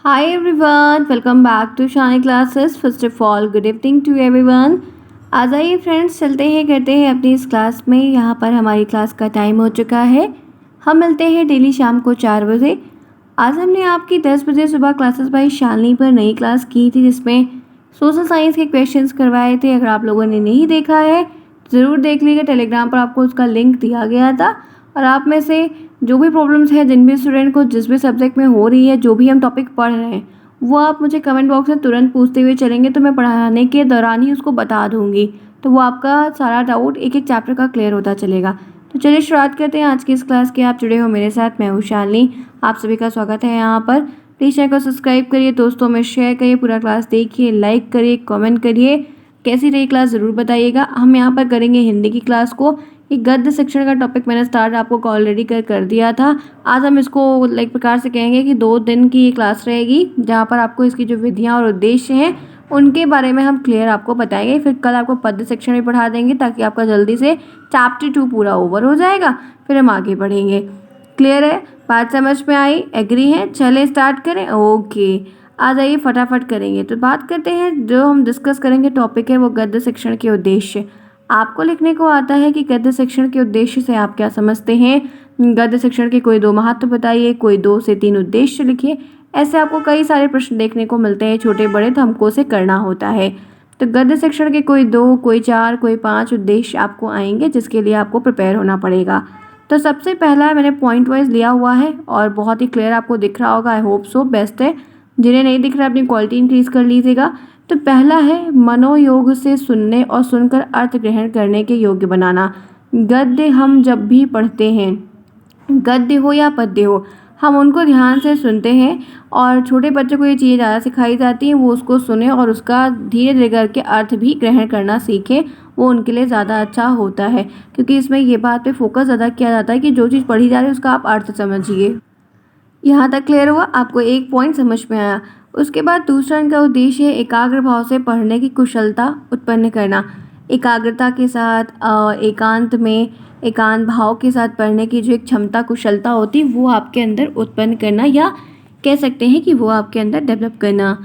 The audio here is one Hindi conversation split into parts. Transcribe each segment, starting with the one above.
Hi everyone, welcome back to Shani classes. First of all, good evening to everyone. आज आइए फ्रेंड्स, चलते हैं करते हैं अपनी इस क्लास में। यहाँ पर हमारी क्लास का टाइम हो चुका है। हम मिलते हैं डेली शाम को 4 बजे। आज हमने आपकी 10 बजे सुबह क्लासेस बाय शालिनी पर नई क्लास की थी, जिसमें सोशल साइंस के क्वेश्चंस करवाए थे। अगर आप लोगों ने नहीं देखा है ज़रूर देख लीजिए, टेलीग्राम पर आपको उसका लिंक दिया गया था। और आप में से जो भी प्रॉब्लम्स है, जिन भी स्टूडेंट को जिस भी सब्जेक्ट में हो रही है, जो भी हम टॉपिक पढ़ रहे हैं, वो आप मुझे कमेंट बॉक्स में तुरंत पूछते हुए चलेंगे तो मैं पढ़ाने के दौरान ही उसको बता दूंगी। तो वो आपका सारा डाउट एक एक चैप्टर का क्लियर होता चलेगा। तो चलिए शुरुआत करते हैं आज की इस क्लास की। आप जुड़े हो मेरे साथ, मैं हूँ शालिनी। आप सभी का स्वागत है यहाँ पर। प्लीज़ चैनल को सब्सक्राइब करिए, दोस्तों में शेयर करिए, पूरा क्लास देखिए, लाइक करिए, कमेंट करिए। कैसी रही क्लास ज़रूर बताइएगा। हम यहाँ पर करेंगे हिंदी की क्लास को। ये गद्य शिक्षण का टॉपिक मैंने स्टार्ट आपको ऑलरेडी कर दिया था। आज हम इसको लाइक प्रकार से कहेंगे कि 2 दिन की ये क्लास रहेगी, जहाँ पर आपको इसकी जो विधियाँ और उद्देश्य हैं उनके बारे में हम क्लियर आपको बताएंगे। फिर कल आपको पद्य शिक्षण भी पढ़ा देंगे, ताकि आपका जल्दी से चैप्टर 2 पूरा ओवर हो जाएगा। फिर हम आगे बढ़ेंगे। क्लियर है? बात समझ में आई? एग्री है? चलें स्टार्ट करें। ओके, आ जाइए फटाफट करेंगे। तो बात करते हैं, जो हम डिस्कस करेंगे टॉपिक है वो गद्य शिक्षण के उद्देश्य। आपको लिखने को आता है कि गद्य शिक्षण के उद्देश्य से आप क्या समझते हैं। गद्य शिक्षण के कोई 2 महत्व बताइए, कोई 2 से 3 उद्देश्य लिखिए। ऐसे आपको कई सारे प्रश्न देखने को मिलते हैं, छोटे बड़े, तो हमको उसे करना होता है। तो गद्य शिक्षण के कोई 2, कोई 4, कोई 5 उद्देश्य आपको आएंगे, जिसके लिए आपको प्रिपेयर होना पड़ेगा। तो सबसे पहला मैंने पॉइंट वाइज लिया हुआ है और बहुत ही क्लियर आपको दिख रहा होगा। आई होप सो, बेस्ट है। जिन्हें नहीं दिख रहा अपनी क्वालिटी इंक्रीज कर लीजिएगा। तो पहला है मनोयोग से सुनने और सुनकर अर्थ ग्रहण करने के योग्य बनाना। गद्य हम जब भी पढ़ते हैं, गद्य हो या पद्य हो, हम उनको ध्यान से सुनते हैं और छोटे बच्चों को ये चीज़ें ज़्यादा सिखाई जाती हैं। वो उसको सुने और उसका धीरे धीरे करके अर्थ भी ग्रहण करना सीखें। वो उनके लिए ज़्यादा अच्छा होता है, क्योंकि इसमें ये बात पे फोकस ज़्यादा किया जाता है कि जो चीज़ पढ़ी जा रही है उसका आप अर्थ समझिए। यहाँ तक क्लियर हुआ? आपको एक पॉइंट समझ में आया। उसके बाद दूसरा इनका उद्देश्य है एकाग्र भाव से पढ़ने की कुशलता उत्पन्न करना। एकाग्रता के साथ एकांत में एकांत भाव के साथ पढ़ने की जो एक क्षमता कुशलता होती है, वो आपके अंदर उत्पन्न करना, या कह सकते हैं कि वो आपके अंदर डेवलप करना।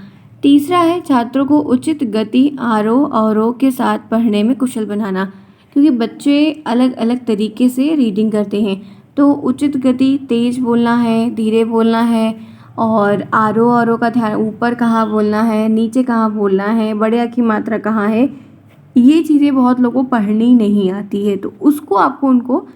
तीसरा है छात्रों को उचित गति, आरोह अवरोह के साथ पढ़ने में कुशल बनाना, क्योंकि बच्चे अलग अलग तरीके से रीडिंग करते हैं। तो उचित गति, तेज बोलना है, धीरे बोलना है, और आरोह अवरोह का ध्यान, ऊपर कहाँ बोलना है, नीचे कहाँ बोलना है, बड़े अ की मात्रा कहाँ है, ये चीज़ें बहुत लोगों को पढ़नी नहीं आती है। तो उसको आपको उनको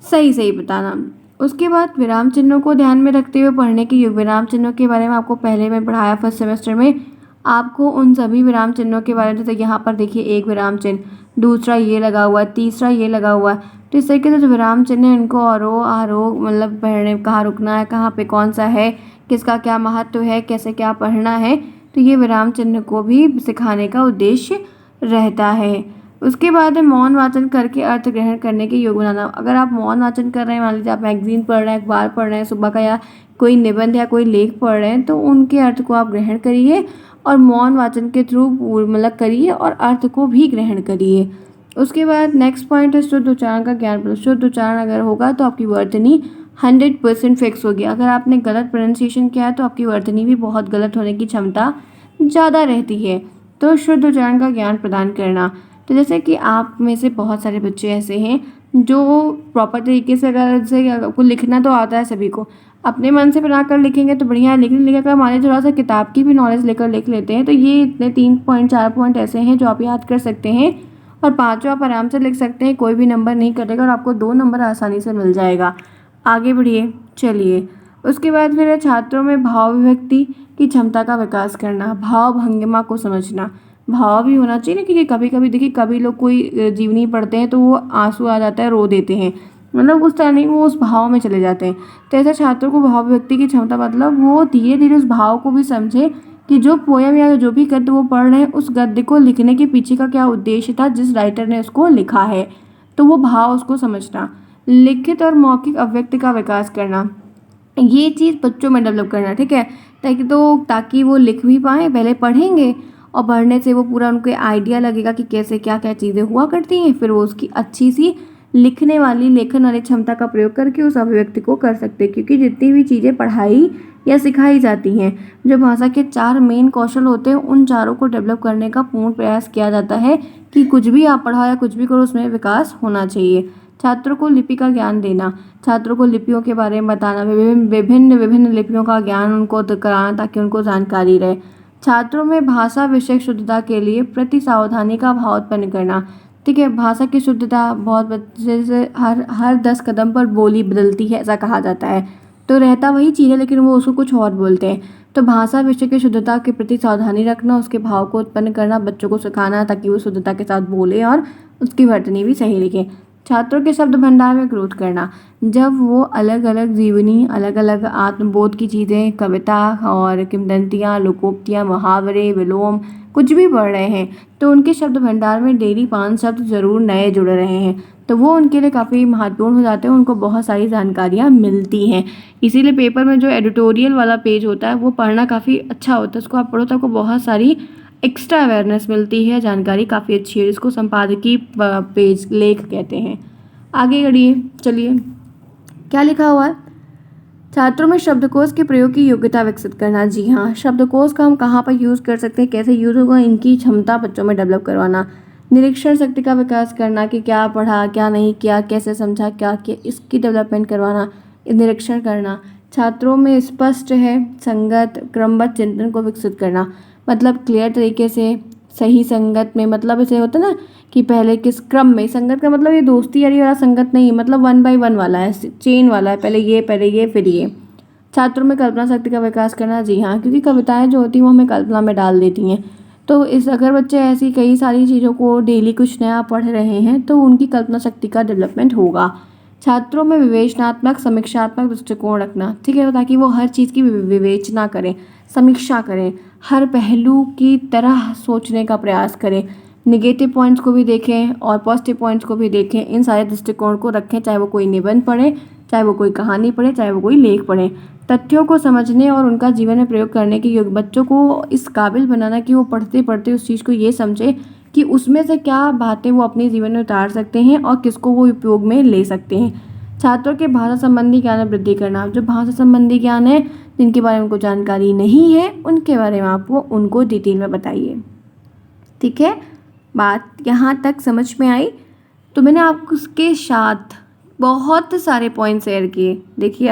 सही सही बताना। उसके बाद विराम चिन्हों को ध्यान में रखते हुए पढ़ने की विराम चिन्हों के बारे में आपको पहले मैं पढ़ाया फर्स्ट सेमेस्टर में। आपको उन सभी विराम चिन्हों के बारे में, जैसे यहाँ पर देखिए एक विराम चिन्ह, दूसरा ये लगा हुआ है, तीसरा ये लगा हुआ है। तो इस तरीके से जो विराम चिन्ह है इनको आरोह आरोह मतलब पढ़ने, कहाँ रुकना है, कहाँ पे कौन सा है, किसका क्या महत्व है, कैसे क्या पढ़ना है, तो ये विराम चिन्ह को भी सिखाने का उद्देश्य रहता है। उसके बाद है मौन वाचन करके अर्थ ग्रहण करने के योग्य बनाना। अगर आप मौन वाचन कर रहे हैं, मान लीजिए आप मैगजीन पढ़ रहे हैं, अखबार पढ़ रहे हैं सुबह का, या कोई निबंध या कोई लेख पढ़ रहे हैं, तो उनके अर्थ को आप ग्रहण करिए और मौन वाचन के थ्रू मतलब करिए और अर्थ को भी ग्रहण करिए। उसके बाद नेक्स्ट पॉइंट है शुद्ध उच्चारण का ज्ञान। शुद्ध उच्चारण अगर होगा तो आपकी वर्तनी 100% फिक्स होगी। अगर आपने गलत प्रोनाउंसिएशन किया है तो आपकी वर्तनी भी बहुत गलत होने की क्षमता ज़्यादा रहती है। तो शुद्ध उच्चारण का ज्ञान प्रदान करना। तो जैसे कि आप में से बहुत सारे बच्चे ऐसे हैं जो प्रॉपर तरीके से, अगर जैसे आपको लिखना तो आता है सभी को, अपने मन से बनाकर लिखेंगे तो बढ़िया है, लेकिन लिखकर मान लीजिए थोड़ा सा किताब की भी नॉलेज लेकर लिख लेते हैं, तो ये इतने 3 पॉइंट 4 पॉइंट ऐसे हैं जो आप याद कर सकते हैं और 5 आप आराम से लिख सकते हैं। कोई भी नंबर नहीं कटेगा और आपको 2 नंबर आसानी से मिल जाएगा। आगे बढ़िए, चलिए। उसके बाद फिर है छात्रों में भाव विभक्ति की क्षमता का विकास करना। भाव भंगिमा को समझना, भाव भी होना चाहिए ना, क्योंकि कभी कभी देखिए कभी लोग कोई जीवनी पढ़ते हैं तो वो आंसू आ जाता है, रो देते हैं, मतलब उस तरह नहीं, वो उस भाव में चले जाते हैं। तो ऐसे छात्रों को भाव व्यक्ति की क्षमता, मतलब वो धीरे धीरे उस भाव को भी समझे कि जो पोयम या जो भी गद्य वो पढ़ रहे हैं, उस गद्य को लिखने के पीछे का क्या उद्देश्य था, जिस राइटर ने उसको लिखा है, तो वो भाव उसको समझना। लिखित और मौखिक अभिव्यक्ति का विकास करना, ये चीज़ बच्चों में डेवलप करना, ठीक है, ताकि वो लिख भी पाएँ। पहले पढ़ेंगे और पढ़ने से वो पूरा उनको आइडिया लगेगा कि कैसे क्या क्या चीज़ें हुआ करती हैं, फिर वो उसकी अच्छी सी लिखने वाली लेखन वाली क्षमता का प्रयोग करके उस अभिव्यक्ति को कर सकते हैं। क्योंकि जितनी भी चीज़ें पढ़ाई या सिखाई जाती हैं। जो भाषा के 4 मेन कौशल होते हैं उन चारों को डेवलप करने का पूर्ण प्रयास किया जाता है कि कुछ भी आप पढ़ाओ या कुछ भी करो उसमें विकास होना चाहिए। छात्रों को लिपि का ज्ञान देना, छात्रों को लिपियों के बारे में बताना, विभिन्न विभिन्न लिपियों का ज्ञान उनको कराना ताकि उनको जानकारी रहे। छात्रों में भाषा विषय शुद्धता के लिए प्रति सावधानी का भाव उत्पन्न करना। ठीक है, भाषा की शुद्धता बहुत बच्चे से हर 10 कदम पर बोली बदलती है ऐसा कहा जाता है। तो रहता वही चीज़ है लेकिन वो उसको कुछ और बोलते हैं। तो भाषा विषय की शुद्धता के प्रति सावधानी रखना, उसके भाव को उत्पन्न करना, बच्चों को सिखाना ताकि वो शुद्धता के साथ बोले और उसकी वर्तनी भी सही लिखे। छात्रों के शब्द भंडार में ग्रोथ करना, जब वो अलग अलग जीवनी, अलग अलग आत्मबोध की चीज़ें, कविता और किंवदंतियाँ, लोकोक्तियाँ, मुहावरे, विलोम कुछ भी पढ़ रहे हैं तो उनके शब्द भंडार में डेली 5 शब्द ज़रूर नए जुड़ रहे हैं तो वो उनके लिए काफ़ी महत्वपूर्ण हो जाते हैं, उनको बहुत सारी जानकारियाँ मिलती हैं। इसीलिए पेपर में जो एडिटोरियल वाला पेज होता है वो पढ़ना काफ़ी अच्छा होता है, उसको आप पढ़ो तो आपको बहुत सारी एक्स्ट्रा अवेयरनेस मिलती है, जानकारी काफ़ी अच्छी है, इसको संपादकीय पेज लेख कहते हैं। आगे बढ़िए, चलिए क्या लिखा हुआ है। छात्रों में शब्दकोश के प्रयोग की योग्यता विकसित करना। जी हाँ, शब्दकोश का हम कहाँ पर यूज़ कर सकते हैं, कैसे यूज़ होगा, इनकी क्षमता बच्चों में डेवलप करवाना। निरीक्षण शक्ति का विकास करना कि क्या पढ़ा, क्या नहीं किया, कैसे समझा, क्या किया, इसकी डेवलपमेंट करवाना, निरीक्षण करना। छात्रों में स्पष्ट है संगत क्रमबद्ध चिंतन को विकसित करना, मतलब क्लियर तरीके से सही संगत में, मतलब ऐसे होता है ना कि पहले किस क्रम में, संगत का मतलब ये दोस्ती यारी वाला संगत नहीं, मतलब 1 by 1 वाला है, चेन वाला है, पहले ये फिर ये। छात्रों में कल्पना शक्ति का विकास करना। जी हाँ, क्योंकि कविताएं जो होती हैं वो हमें कल्पना में डाल देती हैं, तो इस अगर बच्चे ऐसी कई सारी चीज़ों को डेली कुछ नया पढ़ रहे हैं तो उनकी कल्पना शक्ति का डेवलपमेंट होगा। छात्रों में विवेचनात्मक समीक्षात्मक दृष्टिकोण रखना, ठीक है, ताकि वो हर चीज़ की विवेचना करें, समीक्षा करें, हर पहलू की तरह सोचने का प्रयास करें, निगेटिव पॉइंट्स को भी देखें और पॉजिटिव पॉइंट्स को भी देखें, इन सारे दृष्टिकोण को रखें, चाहे वो कोई निबंध पढ़े, चाहे वो कोई कहानी पढ़े, चाहे वो कोई लेख पढ़े। तथ्यों को समझने और उनका जीवन में प्रयोग करने के योग्य, बच्चों को इस काबिल बनाना कि वो पढ़ते पढ़ते उस चीज़ को ये समझे कि उसमें से क्या बातें वो अपने जीवन में उतार सकते हैं और किसको वो उपयोग में ले सकते हैं। छात्रों के भाषा संबंधी ज्ञान में वृद्धि करना, जो भाषा संबंधी ज्ञान है जिनके बारे में उनको जानकारी नहीं है उनके बारे में आप वो उनको डिटेल में बताइए। ठीक है, बात यहाँ तक समझ में आई। तो मैंने आपको उसके साथ बहुत सारे पॉइंट शेयर किए। देखिए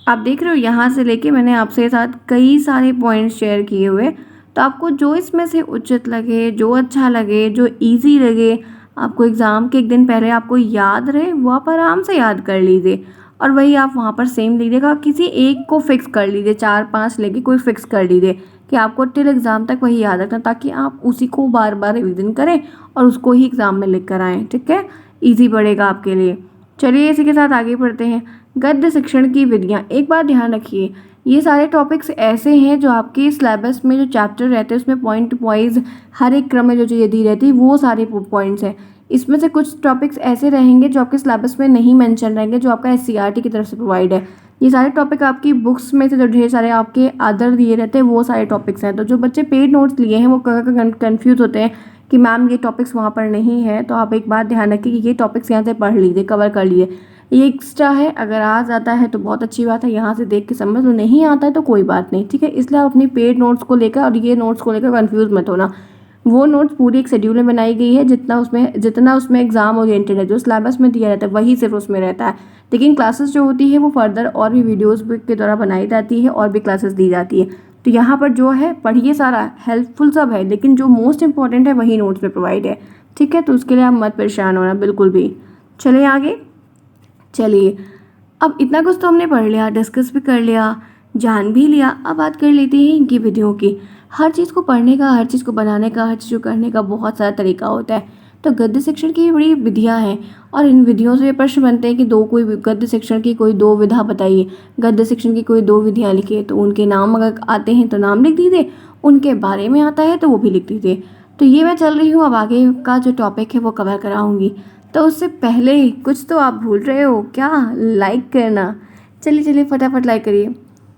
आप देख रहे हो यहाँ से लेके मैंने आपसे साथ कई सारे पॉइंट्स शेयर किए हुए, तो आपको जो इसमें से उचित लगे, जो अच्छा लगे, जो इजी लगे, आपको एग्ज़ाम के एक दिन पहले आपको याद रहे, वो आप आराम से याद कर लीजिए और वही आप वहाँ पर सेम लीजिएगा। किसी एक को फिक्स कर लीजिए, 4-5 लेके कोई फिक्स कर लीजिए कि आपको टिल एग्ज़ाम तक वही याद रखना, ताकि आप उसी को बार बार रिविज़न करें और उसको ही एग्ज़ाम में लिख कर आएँ। ठीक है, ईजी पड़ेगा आपके लिए। चलिए इसी के साथ आगे बढ़ते हैं। गद्य शिक्षण की विधियाँ, एक बात ध्यान रखिए, ये सारे टॉपिक्स ऐसे हैं जो आपके सिलेबस में जो चैप्टर रहते हैं उसमें पॉइंट वाइज हर एक क्रम में जो चीज़ें दी रहती है वो सारे पॉइंट्स हैं। इसमें से कुछ टॉपिक्स ऐसे रहेंगे जो आपके सिलेबस में नहीं मेंशन रहेंगे, जो आपका SCERT की तरफ से प्रोवाइड है। ये सारे टॉपिक आपकी बुक्स में से जो ढेर सारे आपके अदर दिए रहते हैं वो सारे टॉपिक्स हैं। तो जो बच्चे पेड नोट्स लिए हैं वो कन्फ्यूज़ होते हैं कि मैम ये टॉपिक्स वहाँ पर नहीं है, तो आप एक बात ध्यान रखिए कि ये टॉपिक्स यहाँ से पढ़ लीजिए, कवर कर लीजिए। ये एक्स्ट्रा है, अगर आ जाता है तो बहुत अच्छी बात है, यहाँ से देख के समझ लो, नहीं आता है तो कोई बात नहीं। ठीक है, इसलिए आप अपनी पेड नोट्स को लेकर और ये नोट्स को लेकर कंफ्यूज मत होना। वो नोट्स पूरी एक शेड्यूल में बनाई गई है, जितना उसमें एग्जाम ओरिएंटेड है, जो सिलेबस में दिया रहता है वही सिर्फ उसमें रहता है। लेकिन क्लासेस जो होती है वो फर्दर और भी वीडियोज़ के द्वारा बनाई जाती है और भी क्लासेस दी जाती है। तो यहाँ पर जो है पढ़िए, सारा हेल्पफुल सब है, लेकिन जो मोस्ट इंपॉर्टेंट है वही नोट्स में प्रोवाइड है। ठीक है, तो उसके लिए आप मत परेशान होना बिल्कुल भी। चलिए आगे, चलिए अब इतना कुछ तो हमने पढ़ लिया, डिस्कस भी कर लिया, जान भी लिया। अब बात कर लेते हैं इनकी विधियों की। हर चीज़ को पढ़ने का, हर चीज़ को बनाने का, हर चीज़ को करने का बहुत सारा तरीका होता है। तो गद्य शिक्षण की बड़ी विधियाँ हैं और इन विधियों से प्रश्न बनते हैं कि कोई गद्य शिक्षण की कोई 2 विधा बताइए, गद्य शिक्षण की कोई 2 विधियाँ लिखिए। तो उनके नाम अगर आते हैं तो नाम लिख दीजिए, उनके बारे में आता है तो वो भी लिख दीजिए। तो ये मैं चल रही हूँ, अब आगे का जो टॉपिक है वो कवर कराऊँगी। तो उससे पहले कुछ तो आप भूल रहे हो क्या, लाइक करना। चलिए फटाफट लाइक करिए,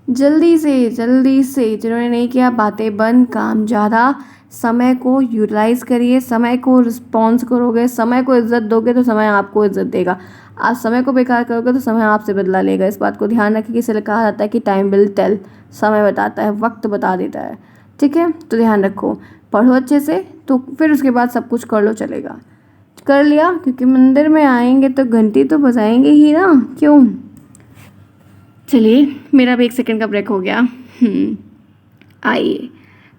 जल्दी से। जिन्होंने नहीं किया बातें बंद, काम ज़्यादा। समय को यूटिलाइज़ करिए, समय को रिस्पॉन्स करोगे, समय को इज्जत दोगे तो समय आपको इज्जत देगा। आप समय को बेकार करोगे तो समय आपसे बदला लेगा। इस बात को ध्यान रखें कि इसलिए कहा जाता है कि टाइम विल टेल, समय बताता है, वक्त बता देता है। ठीक है, तो ध्यान रखो, पढ़ो अच्छे से, तो फिर उसके बाद सब कुछ कर लो, चलेगा। कर लिया, क्योंकि मंदिर में आएंगे तो घंटी तो बजाएंगे ही ना, क्यों। चलिए, मेरा भी 1 सेकंड का ब्रेक हो गया। आइए,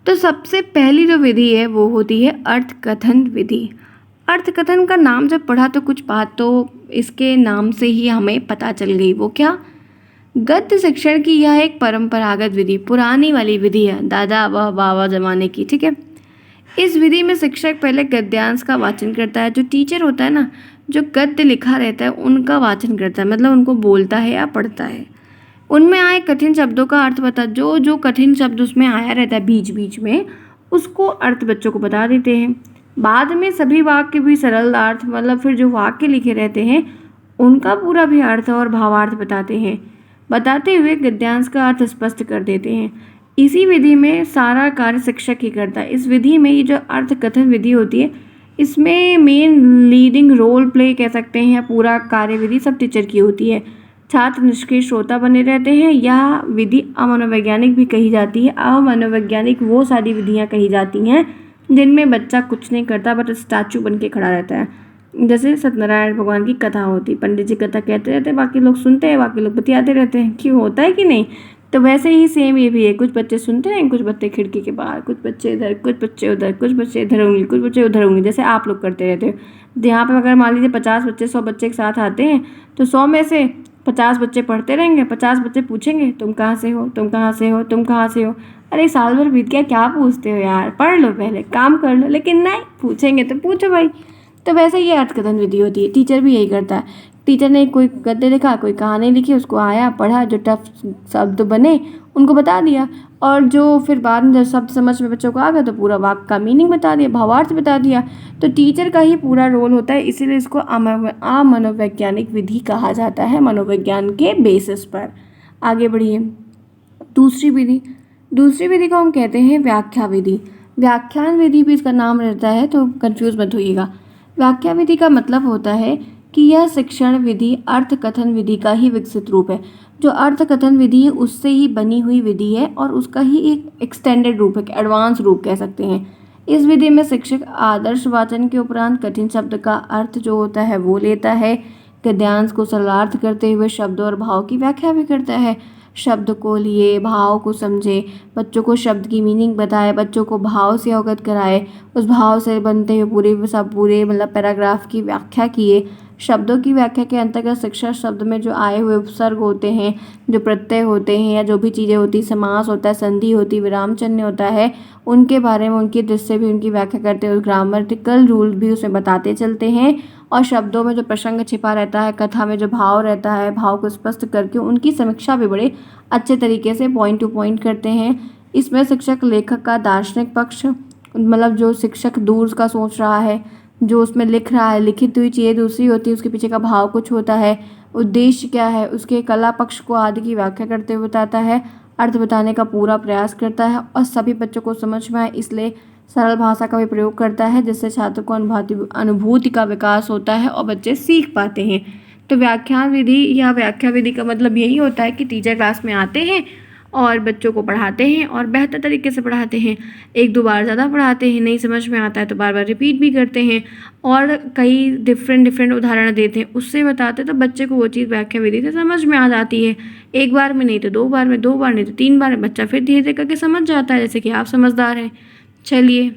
तो सबसे पहली जो विधि है वो होती है अर्थकथन विधि। अर्थकथन का नाम जब पढ़ा तो कुछ बात तो इसके नाम से ही हमें पता चल गई। वो क्या? गद्य शिक्षण की यह एक परंपरागत विधि, पुरानी वाली विधि है, दादा व बाबा जमाने की। ठीक है, इस विधि में शिक्षक पहले गद्यांश का वाचन करता है। जो टीचर होता है ना, जो गद्य लिखा रहता है उनका वाचन करता है, मतलब उनको बोलता है या पढ़ता है। उनमें आए कठिन शब्दों का अर्थ बता, जो जो कठिन शब्द उसमें आया रहता है बीच बीच में, उसको अर्थ बच्चों को बता देते हैं। बाद में सभी वाक्य भी सरल अर्थ, मतलब फिर जो वाक्य लिखे रहते हैं उनका पूरा भी अर्थ और भावार्थ बताते हैं। बताते हुए गद्यांश का अर्थ स्पष्ट कर देते हैं। इसी विधि में सारा कार्य शिक्षक ही करता है। इस विधि में ये जो अर्थकथन विधि होती है, इसमें मेन लीडिंग रोल प्ले कह सकते हैं, पूरा कार्य विधि सब टीचर की होती है। छात्र निष्क्रिय श्रोता बने रहते हैं। यह विधि अमनोवैज्ञानिक भी कही जाती है। अमनोवैज्ञानिक वो सारी विधियाँ कही जाती हैं जिनमें बच्चा कुछ नहीं करता बट स्टैचू बन के खड़ा रहता है। जैसे सत्यनारायण भगवान की कथा होती, पंडित जी कथा कहते रहते हैं, बाकी लोग सुनते हैं, बाकी लोग बतियाते रहते हैं। क्यों, होता है कि नहीं? तो वैसे ही सेम ये भी है, कुछ बच्चे सुनते हैं, कुछ बच्चे खिड़की के बाहर, कुछ बच्चे इधर, कुछ बच्चे उधर, कुछ बच्चे इधर उंगली, कुछ बच्चे उधर उंगली, जैसे आप लोग करते रहते हो। यहाँ पे अगर मान लीजिए 50 बच्चे 100 बच्चे एक साथ आते हैं, तो 100 में से 50 बच्चे पढ़ते रहेंगे, 50 बच्चे पूछेंगे तुम कहाँ से हो, तुम कहाँ से हो, तुम कहाँ से हो। अरे साल भर बीत गया, क्या पूछते हो यार, पढ़ लो पहले, काम कर लो। लेकिन नहीं, पूछेंगे तो पूछो भाई। तो वैसे ये अर्थकथन विधि होती है, टीचर भी यही करता है। टीचर ने कोई गद्य लिखा, कोई कहानी लिखी, उसको आया पढ़ा, जो टफ शब्द बने उनको बता दिया, और जो फिर बाद में जब शब्द समझ में बच्चों को आ गया तो पूरा वाक्य का मीनिंग बता दिया, भावार्थ बता दिया। तो टीचर का ही पूरा रोल होता है, इसीलिए इसको अमनोवैज्ञानिक विधि कहा जाता है, मनोविज्ञान के बेसिस पर। आगे बढ़िए, दूसरी विधि को हम कहते हैं व्याख्या विधि। व्याख्यान विधि भी इसका नाम रहता है, तो कंफ्यूज मत होइएगा। व्याख्या विधि का मतलब होता है कि यह शिक्षण विधि अर्थकथन विधि का ही विकसित रूप है। जो अर्थकथन विधि है उससे ही बनी हुई विधि है, और उसका ही एक एक्सटेंडेड रूप है, एडवांस रूप कह सकते हैं। इस विधि में शिक्षक आदर्श वाचन के उपरांत कठिन शब्द का अर्थ जो होता है वो लेता है, गद्यांश को सरलार्थ करते हुए शब्द और भाव की व्याख्या भी करता है। शब्द को लिए, भाव को समझे, बच्चों को शब्द की मीनिंग बताए, बच्चों को भाव से अवगत कराए, उस भाव से बनते हुए पूरे मतलब पैराग्राफ की व्याख्या किए। शब्दों की व्याख्या के अंतर्गत शिक्षक शब्द में जो आए हुए उपसर्ग होते हैं, जो प्रत्यय होते हैं, या जो भी चीज़ें होती, समास होता है, संधि होती, विराम चिन्ह होता है, उनके बारे में, उनकी दृष्टि से भी उनकी व्याख्या करते हुए ग्रामेटिकल रूल भी उसमें बताते चलते हैं। और शब्दों में जो प्रसंग छिपा रहता है, कथा में जो भाव रहता है, भाव को स्पष्ट करके उनकी समीक्षा भी बड़े अच्छे तरीके से पॉइंट टू पॉइंट करते हैं। इसमें शिक्षक लेखक का दार्शनिक पक्ष, मतलब जो शिक्षक दूर का सोच रहा है, जो उसमें लिख रहा है, लिखित हुई चीज़ें दूसरी होती है, उसके पीछे का भाव कुछ होता है, उद्देश्य क्या है, उसके कला पक्ष को आदि की व्याख्या करते हुए बताता है, अर्थ बताने का पूरा प्रयास करता है, और सभी बच्चों को समझ में आए इसलिए सरल भाषा का भी प्रयोग करता है, जिससे छात्र को अनुभूति का विकास होता है और बच्चे सीख पाते हैं। तो व्याख्यान विधि या व्याख्या विधि का मतलब यही होता है कि टीचर क्लास में आते हैं और बच्चों को पढ़ाते हैं, और बेहतर तरीके से पढ़ाते हैं। 1-2 बार ज़्यादा पढ़ाते हैं, नहीं समझ में आता है तो बार बार रिपीट भी करते हैं, और कई डिफरेंट उदाहरण देते हैं, उससे बताते हैं, तो बच्चे को वो चीज़ व्याख्या विधि से समझ में आ जाती है। 1 बार में नहीं तो 2 बार में, 2 बार नहीं तो 3 बार में, बच्चा फिर धीरे धीरे करके समझ जाता है, जैसे कि आप समझदार हैं। चलिए,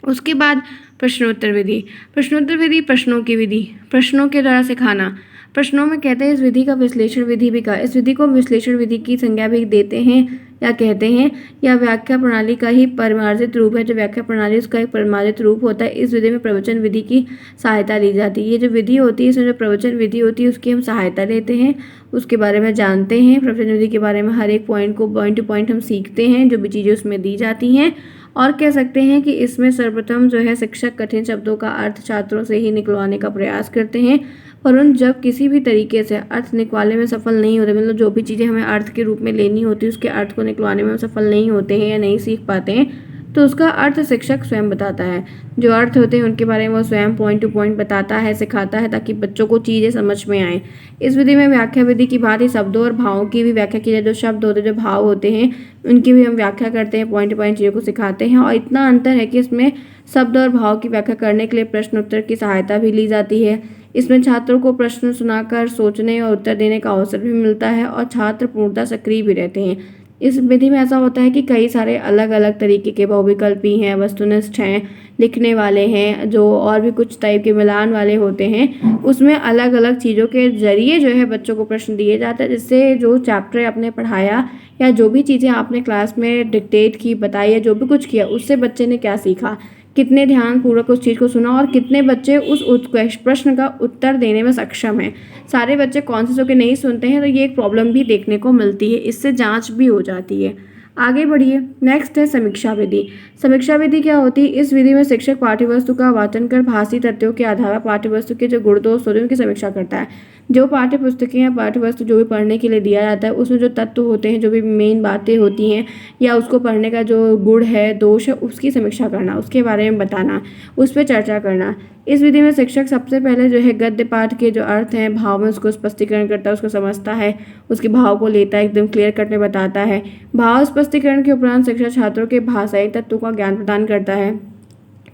उसके बाद प्रश्नोत्तर विधि। प्रश्नोत्तर विधि प्रश्नों की विधि, प्रश्नों के द्वारा सिखाना। प्रश्नों में कहते हैं इस विधि का विश्लेषण विधि भी कहा। इस विधि को विश्लेषण विधि की संज्ञा भी देते हैं या कहते हैं। यह व्याख्या प्रणाली का ही परिमार्जित रूप है। जो व्याख्या प्रणाली उसका एक परिमार्जित रूप होता है। इस विधि में प्रवचन विधि की सहायता ली जाती है। ये जो विधि होती है, इसमें जो प्रवचन विधि होती है उसकी हम सहायता लेते हैं, उसके बारे में जानते हैं। प्रवचन विधि के बारे में हर एक पॉइंट को पॉइंट टू पॉइंट हम सीखते हैं, जो भी चीज़ें उसमें दी जाती हैं। और कह सकते हैं कि इसमें सर्वप्रथम जो है शिक्षक कठिन शब्दों का अर्थ छात्रों से ही निकलवाने का प्रयास करते हैं, परंतु जब किसी भी तरीके से अर्थ निकलवाने में सफल नहीं होते, मतलब जो भी चीज़ें हमें अर्थ के रूप में लेनी होती है उसके अर्थ को निकलवाने में हम सफल नहीं होते हैं या नहीं सीख पाते हैं, तो उसका अर्थ शिक्षक स्वयं बताता है। जो अर्थ होते हैं उनके बारे में वो स्वयं पॉइंट टू पॉइंट बताता है, सिखाता है, ताकि बच्चों को चीज़ें समझ में आएँ। इस विधि में व्याख्या विधि की भांति शब्दों और भावों की भी व्याख्या की जाए। जो शब्द होते हैं, जो भाव होते हैं, उनकी भी हम व्याख्या करते हैं, पॉइंट टू पॉइंट चीज़ों को सिखाते हैं। और इतना अंतर है कि इसमें शब्द और भाव की व्याख्या करने के लिए प्रश्न उत्तर की सहायता भी ली जाती है। इसमें छात्रों को प्रश्न सुनाकर सोचने और उत्तर देने का अवसर भी मिलता है और छात्र पूर्णतः सक्रिय भी रहते हैं। इस विधि में ऐसा होता है कि कई सारे अलग अलग तरीके के बहुविकल्पी हैं, वस्तुनिष्ठ हैं, लिखने वाले हैं, जो और भी कुछ टाइप के मिलान वाले होते हैं। उसमें अलग अलग चीज़ों के जरिए जो है बच्चों को प्रश्न दिए जाते हैं, जिससे जो चैप्टर आपने पढ़ाया या जो भी चीज़ें आपने क्लास में डिक्टेट की, बताई, या जो भी कुछ किया, उससे बच्चे ने क्या सीखा, कितने ध्यानपूर्वक उस चीज़ को सुना और कितने बच्चे उस प्रश्न का उत्तर देने में सक्षम हैं। सारे बच्चे कॉन्शियस होकर नहीं सुनते हैं, तो ये एक प्रॉब्लम भी देखने को मिलती है। इससे जांच भी हो जाती है। आगे बढ़िए। नेक्स्ट है समीक्षा विधि। समीक्षा विधि क्या होती है? इस विधि में शिक्षक पाठ्यवस्तु का वाचन कर भाषी तथ्यों के आधार पर पाठ्यवस्तु के जो गुण दोष होते हैं उनकी समीक्षा करता है। जो पाठ्य पुस्तकें या पाठ्यवस्तु जो भी पढ़ने के लिए दिया जाता है, उसमें जो तत्व होते हैं, जो भी मेन बातें होती हैं, या उसको पढ़ने का जो गुण है, दोष है, उसकी समीक्षा करना, उसके बारे में बताना, उस पर चर्चा करना। इस विधि में शिक्षक सबसे पहले जो है गद्य पाठ के जो अर्थ हैं, भाव में उसको स्पष्टीकरण करता है, उसको समझता है, उसके भाव को लेता है, एकदम क्लियर कट में बताता है। भाव स्पष्टीकरण के उपरांत शिक्षक छात्रों के भाषाई तत्वों का ज्ञान प्रदान करता है।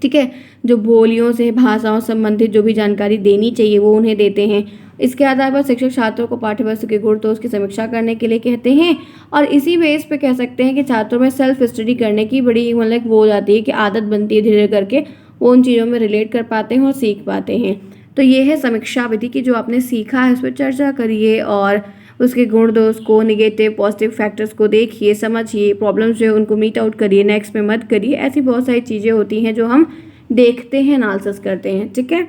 ठीक है, जो बोलियों से, भाषाओं संबंधित जो भी जानकारी देनी चाहिए वो उन्हें देते हैं। इसके आधार पर शिक्षक छात्रों को पाठ्यवस्तु के गुण दोष की समीक्षा करने के लिए कहते हैं। और इसी बेस पे कह सकते हैं कि छात्रों में सेल्फ स्टडी करने की बड़ी मतलब वो हो जाती है कि आदत बनती है, धीरे धीरे करके वो उन चीज़ों में रिलेट कर पाते हैं और सीख पाते हैं। तो ये है समीक्षा विधि की, जो आपने सीखा है उस पर चर्चा करिए और उसके गुण दोष को, निगेटिव पॉजिटिव फैक्टर्स को देखिए, समझिए, प्रॉब्लम्स जो है उनको मीट आउट करिए, नेक्स्ट में मत करिए। ऐसी बहुत सारी चीज़ें होती हैं जो हम देखते हैं, एनालिसिस करते हैं। ठीक है,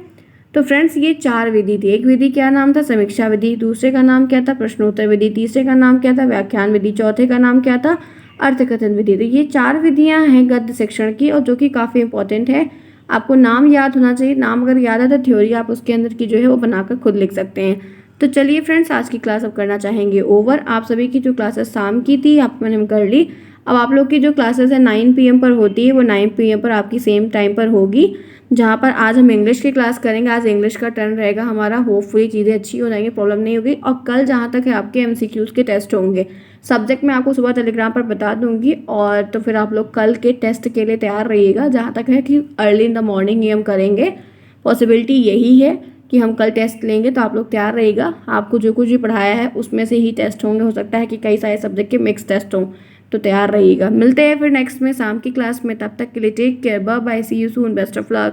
तो फ्रेंड्स ये 4 विधि थी। एक विधि क्या नाम था? समीक्षा विधि। दूसरे का नाम क्या था? प्रश्नोत्तर विधि। तीसरे का नाम क्या था? व्याख्यान विधि। चौथे का नाम क्या था? अर्थकथन विधि। तो ये 4 विधियां हैं गद्य शिक्षण की, और जो कि काफ़ी इंपॉर्टेंट है। आपको नाम याद होना चाहिए। नाम अगर याद है तो थ्योरी आप उसके अंदर की जो है वो बनाकर खुद लिख सकते हैं। तो चलिए फ्रेंड्स, आज की क्लास अब करना चाहेंगे ओवर। आप सभी की जो क्लासेस शाम की थी आप मैंने कर ली। अब आप लोग की जो क्लासेस है 9 PM पर होती है, वो 9 PM पर आपकी सेम टाइम पर होगी, जहाँ पर आज हम इंग्लिश की क्लास करेंगे। आज इंग्लिश का टर्न रहेगा हमारा। होपफुली चीज़ें अच्छी हो जाएंगी, प्रॉब्लम नहीं होगी। और कल जहाँ तक है आपके MCQs के टेस्ट होंगे। सब्जेक्ट मैं आपको सुबह टेलीग्राम पर बता दूंगी, और तो फिर आप लोग कल के टेस्ट के लिए तैयार रहिएगा। जहाँ तक है कि अर्ली इन द मॉर्निंग ही हम करेंगे। पॉसिबिलिटी यही है कि हम कल टेस्ट लेंगे, तो आप लोग तैयार रहिएगा। आपको जो कुछ भी पढ़ाया है उसमें से ही टेस्ट होंगे। हो सकता है कि कई सारे सब्जेक्ट के मिक्स टेस्ट हों, तो तैयार रहिएगा। मिलते हैं फिर नेक्स्ट में शाम की क्लास में। तब तक के लिए take care, bye bye, see you soon, best of luck.